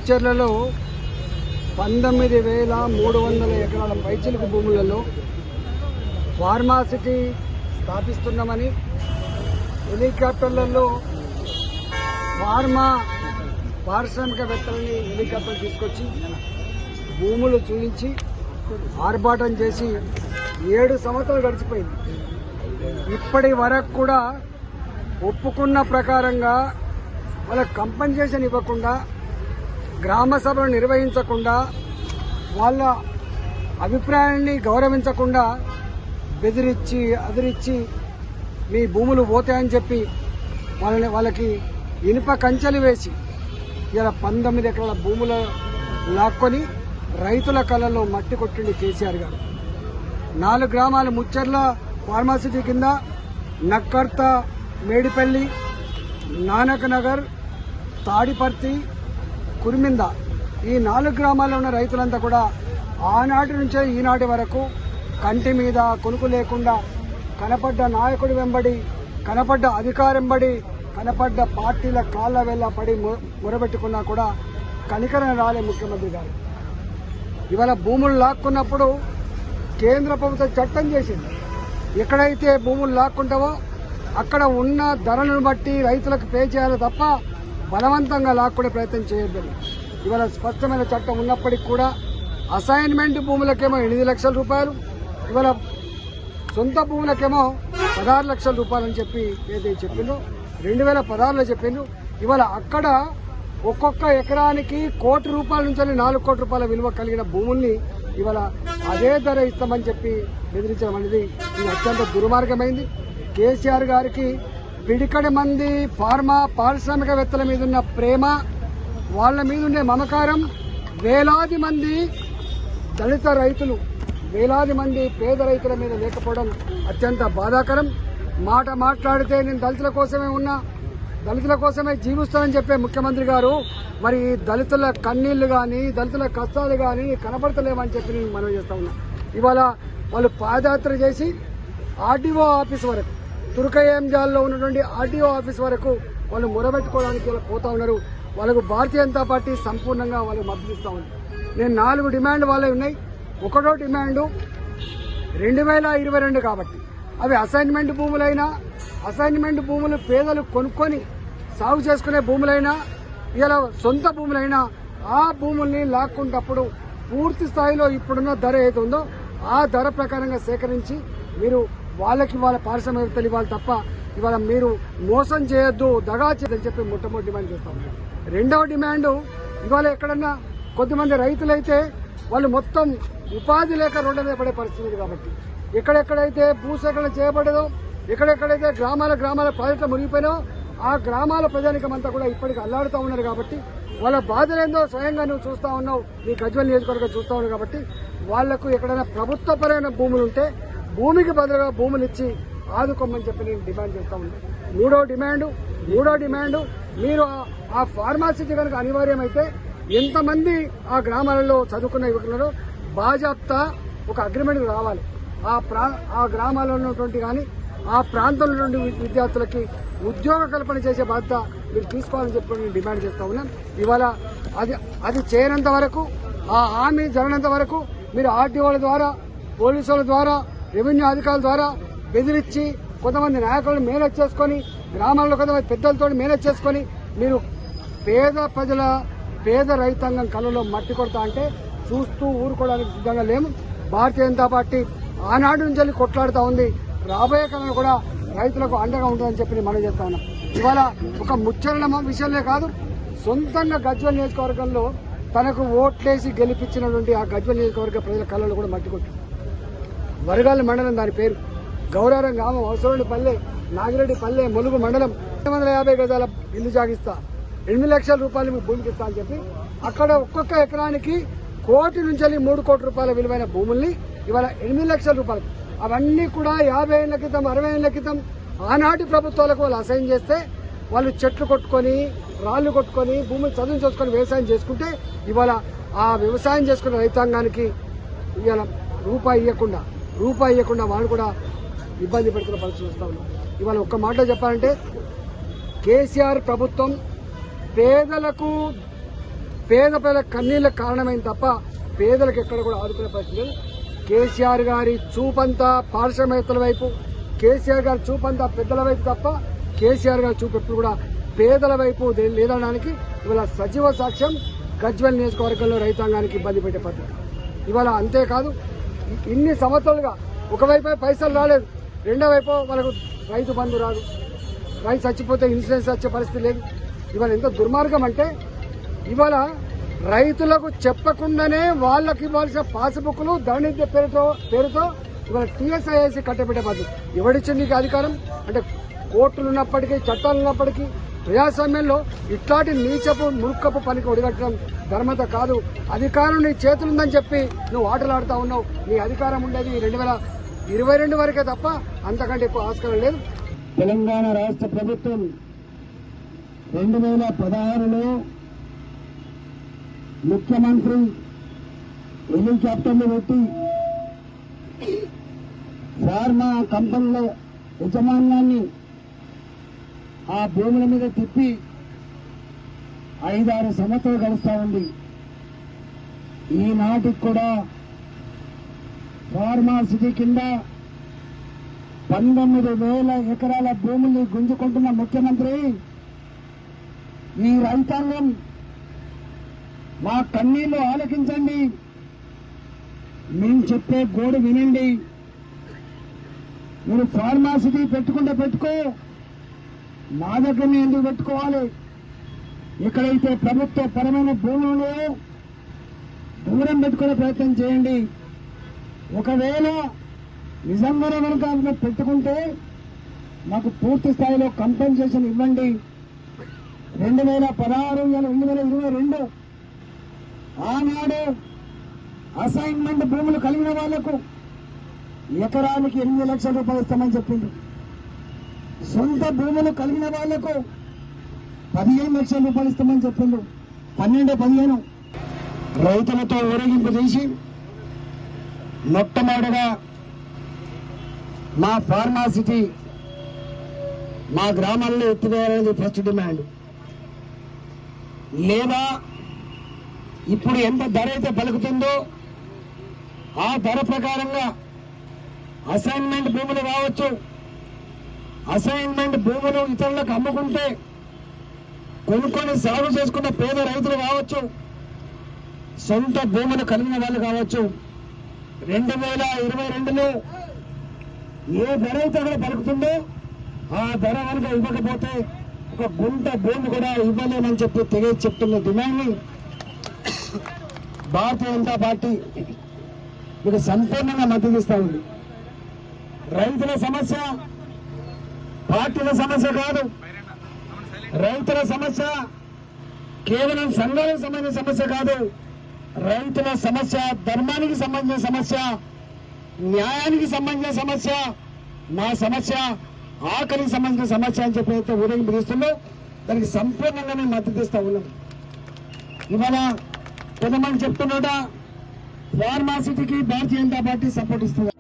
ముచ్చెర్లలో 19,300 ఎకరాల పైచిలుకు భూములలో ఫార్మాసిటీ స్థాపిస్తున్నామని హెలికాప్టర్లలో పారిశ్రామికవేత్తలని హెలికాప్టర్ తీసుకొచ్చి భూములు చూపించి ఆర్భాటం చేసి 7 సంవత్సరాలు గడిచిపోయింది. ఇప్పటి వరకు కూడా ఒప్పుకున్న ప్రకారంగా వాళ్ళకి కంపెన్సేషన్ ఇవ్వకుండా, గ్రామ సభలు నిర్వహించకుండా, వాళ్ళ అభిప్రాయాన్ని గౌరవించకుండా బెదిరించి అదిరించి మీ భూములు పోతాయని చెప్పి వాళ్ళకి ఇనుప కంచెలు వేసి ఇలా 19 ఎకరాల భూములు లాక్కొని రైతుల కళ్ళలో మట్టి కొట్టిండి కేసీఆర్ గారు. 4 గ్రామాలు ముచ్చెర్ల ఫార్మాసిటీ కింద నక్కర్త, మేడిపల్లి, నానక్ నగర్, తాడిపర్తి, కుర్మింద ఈ 4 గ్రామాల్లో ఉన్న రైతులంతా కూడా ఆనాటి నుంచే ఈనాటి వరకు కంటి మీద కొనుకు లేకుండా కనపడ్డ నాయకుడి వెంబడి, కనపడ్డ అధికారం వెంబడి, కనపడ్డ పార్టీల కాళ్ళ వెళ్ళ పడి మొరబెట్టుకున్నా కూడా కనికరం రాలే ముఖ్యమంత్రి గారు. ఇవాళ భూములు లాక్కున్నప్పుడు కేంద్ర ప్రభుత్వం చట్టం చేసింది. ఎక్కడైతే భూములు లాక్కుంటావో అక్కడ ఉన్న ధరలను బట్టి రైతులకు పే చేయాలి తప్ప బలవంతంగా లాక్కునే ప్రయత్నం చేయొద్దని ఇవాళ స్పష్టమైన చట్టం ఉన్నప్పటికీ కూడా అసైన్మెంట్ భూములకేమో 8 లక్షల రూపాయలు, ఇవాళ సొంత భూములకేమో 16 లక్షల రూపాయలు అని చెప్పి ఏదైతే చెప్పిండ్రో 2016లో చెప్పిండ్రు. ఇవాళ అక్కడ ఒక్కొక్క ఎకరానికి ₹1,00,00,000 నుంచి 4 కోట్ల రూపాయల విలువ కలిగిన భూముల్ని ఇవాళ అదే ధర ఇస్తామని చెప్పి బెదిరించడం అనేది ఇది అత్యంత దుర్మార్గమైంది. కేసీఆర్ గారికి పిడికడి మంది పారిశ్రామికవేత్తల మీద ఉన్న ప్రేమ, వాళ్ళ మీద ఉండే మమకారం, వేలాది మంది దళిత రైతులు, వేలాది మంది పేద రైతుల మీద లేకపోవడం అత్యంత బాధాకరం. మాట్లాడితే నేను దళితుల కోసమే ఉన్నా, దళితుల కోసమే జీవిస్తానని చెప్పే ముఖ్యమంత్రి గారు మరి దళితుల కన్నీళ్లు కానీ, దళితుల కష్టాలు కానీ కనబడతలేమని చెప్పి నేను మనవి చేస్తా ఉన్నా. ఇవాళ వాళ్ళు పాదయాత్ర చేసి ఆర్డీఓ ఆఫీస్ వరకు, తుర్కయంజాల్లో ఉన్నటువంటి ఆర్డీఓ ఆఫీస్ వరకు వాళ్ళు మొరబెట్టుకోవడానికి పోతా ఉన్నారు. వాళ్ళకు భారతీయ జనతా పార్టీ సంపూర్ణంగా వాళ్ళు మద్దతు ఇస్తా ఉంది. నేను 4 డిమాండ్ వాళ్ళే ఉన్నాయి. ఒకటో డిమాండు 2022 కాబట్టి అవి అసైన్మెంట్ భూములైనా, అసైన్మెంట్ భూములు పేదలు కొనుక్కొని సాగు చేసుకునే భూములైనా, ఇలా సొంత భూములైనా ఆ భూముల్ని లాక్కుంటప్పుడు పూర్తి స్థాయిలో ఇప్పుడున్న ధర ఏది ఉందో ఆ ధర ప్రకారంగా సేకరించి మీరు వాళ్ళకి వాళ్ళ పారిశ్రామికవేత్తలు ఇవ్వాలి తప్ప ఇవాళ మీరు మోసం చేయొద్దు, దగా చేయొద్దని చెప్పి మొట్టమొదటి డిమాండ్ చేస్తాం. రెండవ డిమాండు ఇవాళ ఎక్కడన్నా కొద్దిమంది రైతులైతే వాళ్ళు మొత్తం ఉపాధి లేక రోడ్డు మీద పడే పరిస్థితి కాబట్టి ఎక్కడెక్కడైతే భూసేకరణ చేయబడదో, ఎక్కడెక్కడైతే గ్రామాల ప్రాజెక్టులు మునిగిపోయినో ఆ గ్రామాల ప్రజానికమంతా కూడా ఇప్పటికీ అల్లాడుతూ ఉన్నారు. కాబట్టి వాళ్ళ బాధలేందో స్వయంగా నువ్వు చూస్తా ఉన్నావు, నీ గజ్వేల్ నియోజకవర్గం చూస్తా ఉన్నావు. కాబట్టి వాళ్లకు ఎక్కడైనా ప్రభుత్వపరమైన భూములు ఉంటే భూమికి బదులుగా భూములు ఇచ్చి ఆదుకోమని చెప్పి నేను డిమాండ్ చేస్తా ఉన్నాను. మూడో డిమాండు మీరు ఆ ఫార్మాసిటీ కనుక అనివార్యమైతే ఎంతమంది ఆ గ్రామాలలో చదువుకున్న యువకులలో బాజాప్తా ఒక అగ్రిమెంట్ రావాలి. ఆ గ్రామాల్లో ఉన్నటువంటి కానీ ఆ ప్రాంతంలో ఉన్నటువంటి విద్యార్థులకి ఉద్యోగ కల్పన చేసే బాధ్యత మీరు తీసుకోవాలని చెప్పి నేను డిమాండ్ చేస్తా ఉన్నాను. ఇవాళ అది చేయనంత వరకు, ఆ హామీ జరగనంత వరకు మీరు ఆర్టీఓల ద్వారా, పోలీసుల ద్వారా, రెవెన్యూ అధికారుల ద్వారా బెదిరించి కొంతమంది నాయకులను మేనేజ్ చేసుకుని, గ్రామాల్లో కొంతమంది పెద్దలతో మేనేజ్ చేసుకుని మీరు పేద రైతాంగం కళ్ళలో మట్టి కొడతా అంటే చూస్తూ ఊరుకోవడానికి సిద్ధంగా లేము. భారతీయ జనతా పార్టీ ఆనాడు నుంచి కొట్లాడుతూ ఉంది. రాబోయే కాలంలో కూడా రైతులకు అండగా ఉంటుందని చెప్పి మనం చేస్తా ఉన్నాం. ఇవాళ ఒక ముచ్చరణ విషయంలో కాదు, సొంతంగా గజ్వేల్ నియోజకవర్గంలో తనకు ఓట్లేసి గెలిపించినటువంటి ఆ గజ్వేల్ నియోజకవర్గ ప్రజల కళ్ళలో కూడా మట్టి కొట్టు. వరగాల మండలం దాని పేరు, గౌరారం గ్రామం, అవసరపల్లె, నాగిరెడ్డిపల్లె, ములుగు మండలం 250 గజాల ఇల్లు జాగిస్తా, 8 లక్షల రూపాయలు మీకు భూమికి ఇస్తా అని చెప్పి అక్కడ ఒక్కొక్క ఎకరానికి ₹1 కోటి నుంచి 3 కోట్ల రూపాయల విలువైన భూముల్ని ఇవాళ 8 లక్షల రూపాయలు, అవన్నీ కూడా 50 ఏళ్ల క్రితం, 60 ఏళ్ల క్రితం ఆనాటి ప్రభుత్వాలకు వాళ్ళు అసైన్ చేస్తే వాళ్ళు చెట్లు కొట్టుకొని, రాళ్లు కొట్టుకొని, భూములు చదువు చేసుకొని వ్యవసాయం చేసుకుంటే ఇవాళ ఆ వ్యవసాయం చేసుకున్న రైతాంగానికి ఇవాళ రూపాయి ఇవ్వకుండా వాళ్ళు కూడా ఇబ్బంది పెడుతున్న పరిస్థితి వస్తా ఉన్నాం. ఇవాళ ఒక్క మాటలో చెప్పాలంటే కేసీఆర్ ప్రభుత్వం పేదలకు పేద ప్రజల కన్నీళ్ళకు కారణమైంది తప్ప పేదలకు ఎక్కడ కూడా ఆదుకునే పరిస్థితి లేదు. కేసీఆర్ గారి చూపంతా పారిశ్రామికవేత్తల వైపు, కేసీఆర్ గారి చూపంతా పెద్దల వైపు తప్ప కేసీఆర్ గారి చూపు ఎప్పుడు కూడా పేదల వైపు లేదనడానికి ఇవాళ సజీవ సాక్ష్యం గజ్వేల్ నియోజకవర్గంలో రైతాంగానికి ఇబ్బంది పెట్టే పద్ధతి. ఇవాళ అంతేకాదు ఇన్ని సంవత్సరాలుగా ఒకవైపు పైసలు రాలేదు, రెండో వైపు మనకు రైతు బంధు రాదు, రైతు చచ్చిపోతే ఇన్సూరెన్స్ వచ్చే పరిస్థితి లేదు. ఇవాళ ఎంత దుర్మార్గం అంటే ఇవాళ రైతులకు చెప్పకుండానే వాళ్ళకి ఇవ్వాల్సిన పాస్బుక్లు ధరణిత్య పేరుతో ఇవాళ టీఎస్ఐసి కట్టబెట్టే పద్ధతి. ఎవడిచ్చింది నీకు అధికారం అంటే కోర్టులు ఉన్నప్పటికీ చట్టాలు ఉన్నప్పటికీ ప్రజాస్వామ్యంలో ఇట్లాంటి నీచపు మురుక్కపు పనికి ఒడిగట్టడం ధర్మత కాదు. అధికారం నీ చేతులుందని చెప్పి నువ్వు ఆటలు ఆడుతా ఉన్నావు. నీ అధికారం ఉండేది 2022 వరకే తప్ప అంతకంటే ఎక్కువ ఆస్కారం లేదు. తెలంగాణ రాష్ట్ర ప్రభుత్వం 2016లో ముఖ్యమంత్రి హెలికాప్టర్లు పెట్టి ఫార్మా కంపెనీల యజమాన్యాన్ని ఆ భూముల మీద తిప్పి 5-6 సంవత్సరాలు గడుస్తా ఉంది. ఈనాటికి కూడా ఫార్మాసిటీ కింద 19,000 ఎకరాల భూముల్ని గుంజుకుంటున్న ముఖ్యమంత్రి ఈ రైతాంగం మా కన్నీళ్లు ఆలకించండి, మేము చెప్పే గోడు వినండి. మీరు ఫార్మాసిటీ పెట్టుకుంటే పెట్టుకో, మా దగ్గరనే ఎందుకు పెట్టుకోవాలి? ఎక్కడైతే ప్రభుత్వ పరమైన భూములు దూరం పెట్టుకునే ప్రయత్నం చేయండి. ఒకవేళ నిజంగానే కనుక పెట్టుకుంటే మాకు పూర్తి స్థాయిలో కంపెన్సేషన్ ఇవ్వండి. 2016 2022 ఆనాడు అసైన్మెంట్ భూములు కలిగిన వాళ్లకు ఎకరానికి 8 లక్షల రూపాయలు ఇస్తామని చెప్పింది. సొంత భూములు కలిగిన వాళ్లకు 15 లక్షల రూపాయలు ఇస్తామని చెప్పిండు. 12-15 రైతులతో ఊరేగింపు చేసి మొట్టమొదటిగా మా ఫార్మాసిటీ మా గ్రామాల్లో ఎత్తివేయాలనేది ఫస్ట్ డిమాండ్. లేదా ఇప్పుడు ఎంత ధర అయితే పలుకుతుందో ఆ ధర ప్రకారంగా అసైన్మెంట్ భూములు రావచ్చు. అసైన్మెంట్ భూములు ఇతరులకు అమ్ముకుంటే కొనుక్కొని సాగు చేసుకున్న పేద రైతులు కావచ్చు, సొంత భూములు కలిగిన వాళ్ళు కావచ్చు. 2022లో ఏ ధర అయితే అక్కడ పలుకుతుందో ఆ ధర కనుక ఇవ్వకపోతే ఒక గుంట భూమి కూడా ఇవ్వలేమని చెప్పి తెగేసి చెప్తున్న డిమాండ్ని భారతీయ జనతా పార్టీ మీకు సంపూర్ణంగా మద్దతు ఇస్తా ఉంది. రైతుల సమస్య పార్టీల సమస్య కాదు. రైతుల సమస్య కేవలం సంఘాలకు సంబంధించిన సమస్య కాదు. రైతుల సమస్య ధర్మానికి సంబంధించిన సమస్య, న్యాయానికి సంబంధించిన సమస్య, నా సమస్య ఆఖరికి సంబంధించిన సమస్య అని చెప్పి అయితే ఊరేగింపు తీస్తుందో దానికి సంపూర్ణంగా మేము మద్దతు ఇస్తా ఉన్నాం. ఇవాళ కొంతమంది చెప్తున్నట ఫార్మాసిటీకి భారతీయ జనతా పార్టీ సపోర్ట్ ఇస్తుంది.